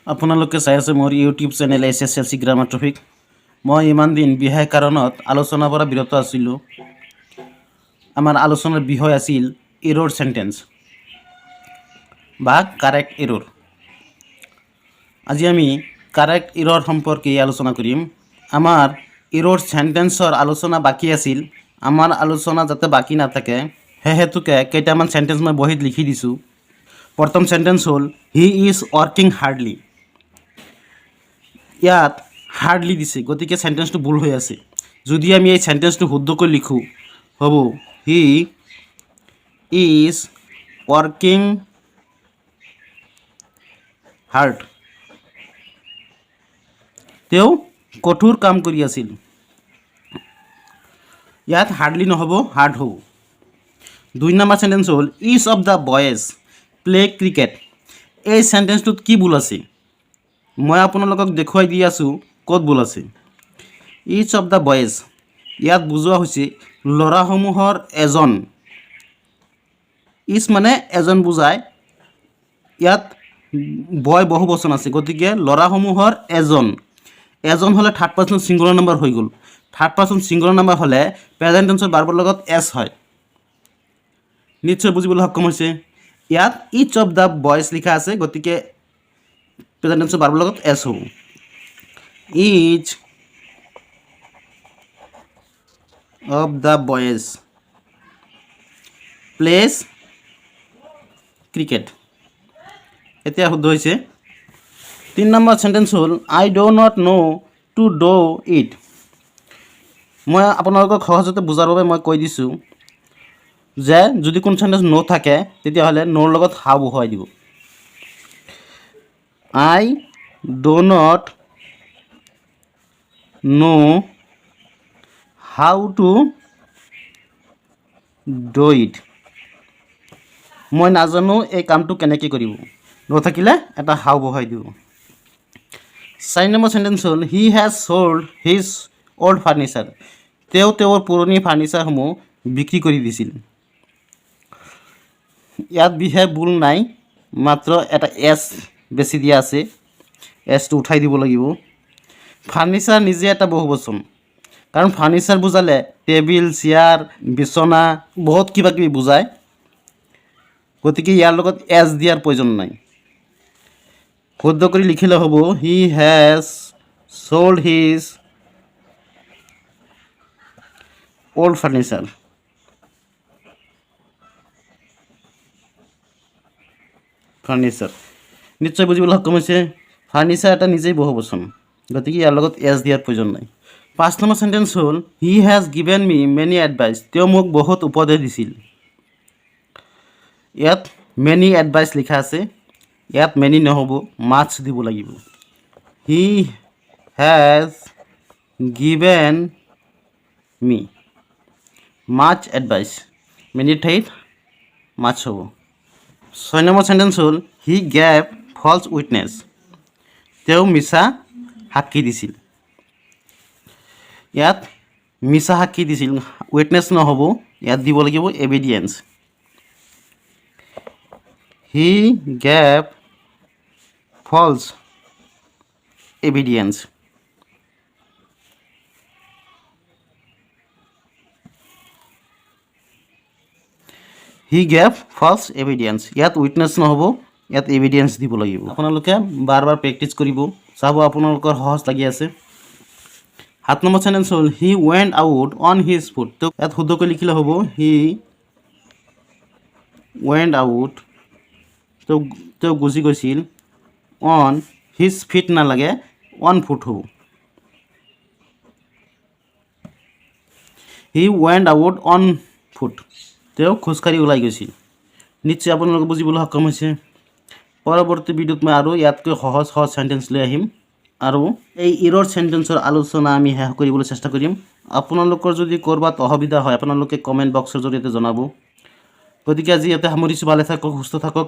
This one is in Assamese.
আপোনালোকে চাই আছে মোৰ YouTube channel SSLC grammar topic. মই ইমান দিন বিশেষ কাৰণত আলোচনাৰ পৰা বিৰত আছিলোঁ। আমাৰ আলোচনাৰ বিষয় আছিল এৰৰ সেন্টেন্স বা কাৰেক্ট এৰৰ। আজি আমি কাৰেক্ট এৰৰ সম্পৰ্কে আলোচনা কৰিম। আমাৰ এৰৰ সেন্টেন্সৰ আলোচনা বাকী আছিল। আমাৰ আলোচনা যাতে বাকী নাথাকে হেতুকে কেইটামান সেন্টেন্স মই বহিত লিখি দিছোঁ। প্ৰথম সেন্টেন্স হ'ল হি ইজ ৱৰ্কিং হাৰ্ডলি। ইয়াত হাৰ্ডলি দিছে, গতিকে সেন্টেন্সটো ভুল হৈ আছে। যদি আমি এই সেন্টেন্সটো শুদ্ধকৈ লিখোঁ হ'ব হি ইজ ৱৰ্কিং হাৰ্ড। তেওঁ কঠোৰ কাম কৰি আছিল। ইয়াত হাৰ্ডলি নহ'ব, হাৰ্ড হ'ব। 2 নম্বৰ সেন্টেন্স হ'ল each of the boys play cricket. এই সেন্টেন্সটোত কি ভুল আছে মই আপোনালোকক দেখুৱাই দি আছোঁ ক'ত ভুল আছে। ইচ অফ দ্য বয়েজ ইয়াত বুজোৱা হৈছে ল'ৰাসমূহৰ এজন। ইচ মানে এজন বুজায়, ইয়াত বয় বহু বচন আছে, গতিকে ল'ৰাসমূহৰ এজন। এজন হ'লে থাৰ্ড পাৰ্চন ছিংগুলাৰ নাম্বাৰ হৈ গ'ল। থাৰ্ড পাৰ্চন ছিংগুলাৰ নাম্বাৰ হ'লে প্ৰেজেণ্ট টেন্সৰ ভাৰ্বৰ লগত এছ হয়। নিশ্চয় বুজিবলৈ সক্ষম হৈছে। ইয়াত ইচ অফ দ্য বয়েজ লিখা আছে, গতিকে প্ৰেজেণ্ট টেন্সৰ ভাৰ্বৰ লগত এছ হ'ব। Each of the boys plays cricket. এতিয়া শুদ্ধ হৈছে। 3 নম্বৰ সেন্টেন্স হ'ল I do not know' to do it. মই আপোনালোকক সহজতে বুজাৰ বাবে মই কৈ দিছোঁ যে যদি কোনো সেন্টেন্স ন' থাকে তেতিয়াহ'লে ন'ৰ লগত হাউ বহুৱাই দিব। I do not know' how to do it. মই নাজানো এই কামটো কেনেকৈ কৰিব। নথাকিলে এটা হাউ বহুৱাই দিব। 4 নম্বৰ সেন্টেন্স হ'ল he has sold his old furniture. তেওঁ তেওঁৰ পুৰণি ফাৰ্নিচাৰসমূহ বিক্ৰী কৰি দিছিল। ইয়াত বিশেষ ভুল নাই, মাত্ৰ এটা এছ বেছি দিয়া আছে, এছটো উঠাই দিব লাগিব। ফাৰ্নিচাৰ নিজে এটা বহু বচন, কাৰণ ফাৰ্নিচাৰ বুজালে টেবিল চেয়াৰ বিচনা বহুত কিবা কিবি বুজায়, গতিকে ইয়াৰ লগত এছ দিয়াৰ প্ৰয়োজন নাই। শুদ্ধ কৰি লিখিলে হ'ব he has sold his old furniture. Furniture নিশ্চয় বুজিবলৈ সক্ষম হৈছে। ফাৰ্নিচাৰ এটা নিজেই বহু বচন, গতিকে ইয়াৰ লগত এছ দিয়াৰ প্ৰয়োজন নাই। 5 নম্বৰ সেন্টেন্স হ'ল হি has given me many advice. তেওঁ মোক বহুত উপদেশ দিছিল। ইয়াত মেনি এডভাইচ লিখা আছে, ইয়াত মেনি নহ'ব, মাছ দিব লাগিব। He has given me much advice, মেনিৰ ঠাইত মাছ হ'ব। 6 নম্বৰ সেন্টেন্স হ'ল হি গেভ ফলছ উইটনেছ। তেওঁ মিছা সাক্ষী দিছিল। ইয়াত মিছা সাক্ষী দিছিল, উইটনেছ নহ'ব, ইয়াত দিব লাগিব এভিডিয়েন্স। He gave false এভিডিয়েন্স। He gave ফলছ এভিডিয়েন্স, ইয়াত উইটনেছ নহ'ব, ইয়াত এভিডিয়েন্স দিব লাগিব। আপোনালোকে বাৰ বাৰ প্ৰেক্টিছ কৰিব, চাব আপোনালোকৰ সহজ লাগি আছে। 7 নম্বৰ সেন্টেন্স হ'ল he went out on his foot. ইয়াত শুদ্ধকৈ লিখিলে হ'ব হি ৱেণ্ট আউট, তেওঁ গুচি গৈছিল। অন হিজ ফিট নালাগে, অন ফুট হ'ব। হি ৱেণ্ট আউট অন ফুট, তেওঁ খোজকাঢ়ি ওলাই গৈছিল। নিশ্চয় আপোনালোকে বুজিবলৈ সক্ষম হৈছে। পৰৱৰ্তী ভিডিঅ'ত মই আৰু ইয়াতকৈ সহজ সহজ সেন্টেন্স লৈ আহিম, আৰু এই এৰৰ সেন্টেন্সৰ আলোচনা আমি শেষ কৰিবলৈ চেষ্টা কৰিম। আপোনালোকৰ যদি ক'ৰবাত অসুবিধা হয় আপোনালোকে কমেণ্ট বক্সৰ জৰিয়তে জনাব। গতিকে আজি ইয়াতে সামৰিছোঁ। ভালে থাকক, সুস্থ থাকক।